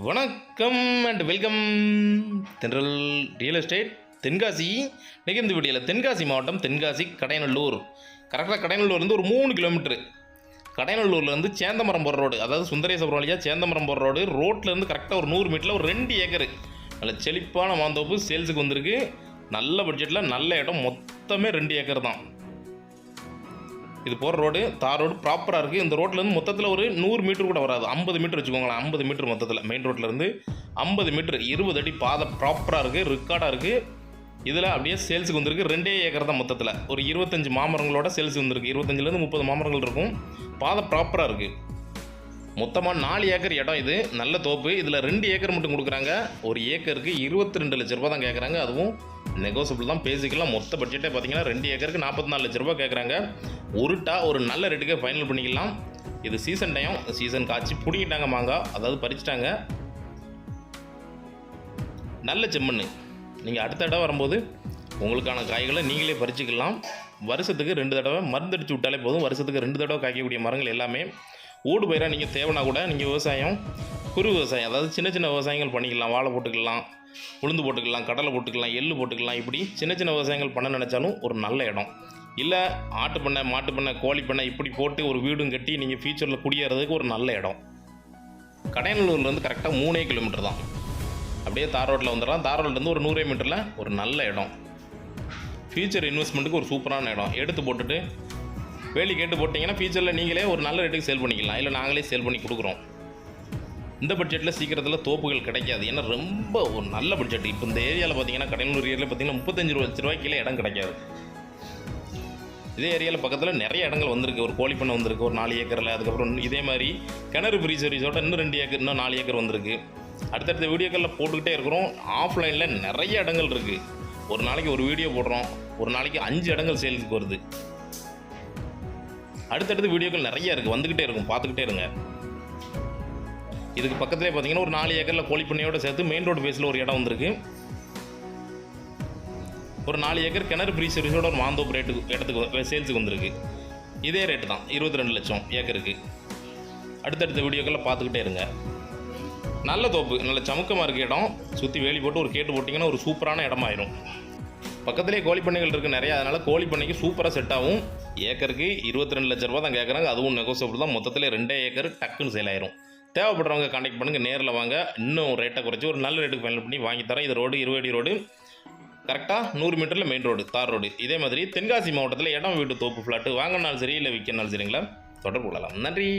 வணக்கம் and welcome தென்றல் real estate Tenkasi. இன்றைக்கி இந்த வீடியோவில் தென்காசி மாவட்டம் தென்காசி கடையநல்லூர், கரெக்டாக கடையநல்லூர்லேருந்து ஒரு 3 கிலோமீட்டரு. கடையநல்லூர்லேருந்து சேந்தமரம் போகிற ரோடு, அதாவது சுந்தரேசபுரம் வழியாக சேந்தமரம் போகிற ரோட்லேருந்து கரெக்டாக ஒரு 100 மீட்டரில் ஒரு 2 ஏக்கர் நல்ல செழிப்பான மாந்தோப்பு சேல்ஸுக்கு வந்திருக்கு. நல்ல பட்ஜெட்டில் நல்ல இடம், மொத்தமே 2 ஏக்கர் தான். இது போகிற ரோடு தார் ரோடு ப்ராப்பராக இருக்குது. இந்த ரோட்லேருந்து மொத்தத்தில் ஒரு 100 மீட்டர் கூட வராது, 50 மீட்டர் வச்சுக்கோங்களேன். 50 மீட்டர் மொத்தத்தில் மெயின் ரோட்லேருந்து 50 மீட்டர், 20 அடி பாதை ப்ராப்பராக இருக்குது, ரிக்கார்டாக இருக்குது. இதில் அப்படியே சேல்ஸுக்கு வந்திருக்கு. 2 ஏக்கர் தான் மொத்தத்தில். ஒரு 25 மாமரங்களோட சேல்ஸ் வந்திருக்கு. 25லேருந்து 30 மாமரங்கள் இருக்கும். பாதை ப்ராப்பராக இருக்குது. மொத்தமாக 4 ஏக்கர் இடம். இது நல்ல தோப்பு. இதில் 2 ஏக்கர் மட்டும் கொடுக்குறாங்க. ஒரு ஏக்கருக்கு 22 லட்ச ரூபா தான் கேட்குறாங்க. அதுவும் நெகோசியபிள் தான், பேசிக்கலாம். மொத்த பட்ஜெட்டே பார்த்தீங்கன்னா 2 ஏக்கருக்கு 44 லட்ச ரூபா கேட்குறாங்க. ஒரு நல்ல ரேட்டுக்கே ஃபைனல் பண்ணிக்கலாம். இது சீசன் டைம், சீசன் காய்ச்சி பிடிக்கிட்டாங்க மாங்காய், அதாவது பறிச்சிட்டாங்க. நல்ல செம்மண். நீங்கள் அடுத்த இடம் வரும்போது உங்களுக்கான காய்களை நீங்களே பறிச்சிக்கலாம். வருஷத்துக்கு 2 தடவை மருந்தடிச்சு விட்டாலே போதும். வருஷத்துக்கு 2 தடவை காய்க்கக்கூடிய மரங்கள் எல்லாமே. ஓடு பயிராக நீங்கள் தேவைன்னா கூட நீங்கள் விவசாயம், குறு விவசாயம், அதாவது சின்ன சின்ன விவசாயங்கள் பண்ணிக்கலாம். வாழை போட்டுக்கலாம், உளுந்து போட்டுக்கலாம், கடலை போட்டுக்கலாம், எள்ளு போட்டுக்கலாம். இப்படி சின்ன சின்ன விவசாயங்கள் பண்ண நினச்சாலும் ஒரு நல்ல இடம். இல்லை ஆட்டு பண்ணை, மாட்டு பண்ணை, கோழி பண்ணை இப்படி போட்டு ஒரு வீடும் கட்டி நீங்கள் ஃபியூச்சரில் குடியேறதுக்கு ஒரு நல்ல இடம். கடையநல்லூர்லேருந்து கரெக்டாக 3 கிலோமீட்டர் தான். அப்படியே தார் ரோட்டில் வந்துடலாம். தார் ரோட்லேருந்து ஒரு 100 மீட்டரில் ஒரு நல்ல இடம். ஃபியூச்சர் இன்வெஸ்ட்மெண்ட்டுக்கு ஒரு சூப்பரான இடம். எடுத்து போட்டுட்டு வேலி கேட்டு போட்டிங்கன்னா ஃபியூச்சரில் நீங்களே ஒரு நல்ல ரேட்டுக்கு சேல் பண்ணிக்கலாம். இல்லை நாங்களே சேல் பண்ணி கொடுக்குறோம். இந்த பட்ஜெட்டில் சீக்கிரத்தில் தோப்புகள் கிடைக்காது. ஏன்னா ரொம்ப ஒரு நல்ல பட்ஜெட். இப்போ இந்த ஏரியாவில் பார்த்தீங்கன்னா கடையநல்லூர் ஏரியாவில் பார்த்தீங்கன்னா 35 லட்ச ரூபாய்க்கு கீழே இடம் கிடைக்காது. இதே ஏரியாவில் பக்கத்தில் நிறைய இடங்கள் வந்திருக்கு. ஒரு கோழி பண்ணை வந்திருக்கு ஒரு 4 ஏக்கரில். அதுக்கப்புறம் இதே மாதிரி கிணறு ஃப்ரீ சர்வீஸோட இன்னும் 2 ஏக்கர், இன்னும் 4 ஏக்கர் வந்திருக்கு. அடுத்தடுத்த வீடியோக்களில் போட்டுக்கிட்டே இருக்கிறோம். ஆஃப்லைனில் நிறைய இடங்கள் இருக்குது. ஒரு நாளைக்கு ஒரு வீடியோ போடுறோம். ஒரு நாளைக்கு 5 இடங்கள் சேல்ஸுக்கு வருது. அடுத்தடுத்து வீடியோக்கள் நிறைய இருக்குது, வந்துக்கிட்டே இருக்கும், பார்த்துக்கிட்டே இருங்க. இதுக்கு பக்கத்துலேயே பார்த்தீங்கன்னா ஒரு 4 ஏக்கரில் கோழி பண்ணையோடு சேர்த்து மெயின் ரோடு பேஸில் ஒரு இடம் வந்திருக்கு. ஒரு 4 ஏக்கர் கிணறு ஃப்ரீ சர்வீஸோட ஒரு மாந்தோப்பு இடத்துக்கு சேல்ஸுக்கு வந்திருக்கு. இதே ரேட்டு தான், 22 லட்சம் ஏக்கருக்கு. அடுத்தடுத்த வீடியோக்களில் பார்த்துக்கிட்டே இருங்க. நல்ல தோப்பு, நல்ல சமுக்கமாக இருக்க இடம். சுற்றி வேலி போட்டு ஒரு கேட்டு போட்டிங்கன்னா ஒரு சூப்பரான இடமாயிரும். பக்கத்துலேயே கோழி பண்ணைகள் இருக்குது நிறையா. அதனால் கோழி பண்ணைக்கு சூப்பராக செட் ஆகும். ஏக்கருக்கு 22 லட்ச ரூபா தான் கேட்குறாங்க. அதுவும் நெகோசியபிள் தான். மொத்தத்தில் 2 ஏக்கர் டக்குன்னு சேல் ஆயிரும். தேவைப்படுறவங்க கான்டாக்ட் பண்ணுங்கள், நேரில் வாங்க. இன்னும் ரேட்டை குறைச்சி ஒரு நல்ல ரேட்டுக்கு ஃபைனல் பண்ணி வாங்கி தரேன். இது ரோடு 20 அடி ரோடு, கரெக்டாக 100 மீட்டரில் மெயின் ரோடு தார் ரோடு. இதே மாதிரி தென்காசி மாவட்டத்தில் இடம், வீட்டு, தோப்பு, ஃப்ளாட்டு வாங்கினாலும் சரி, இல்லை விற்கனாலும் சரிங்களா, தொடர்பு கொள்ளலாம். நன்றி.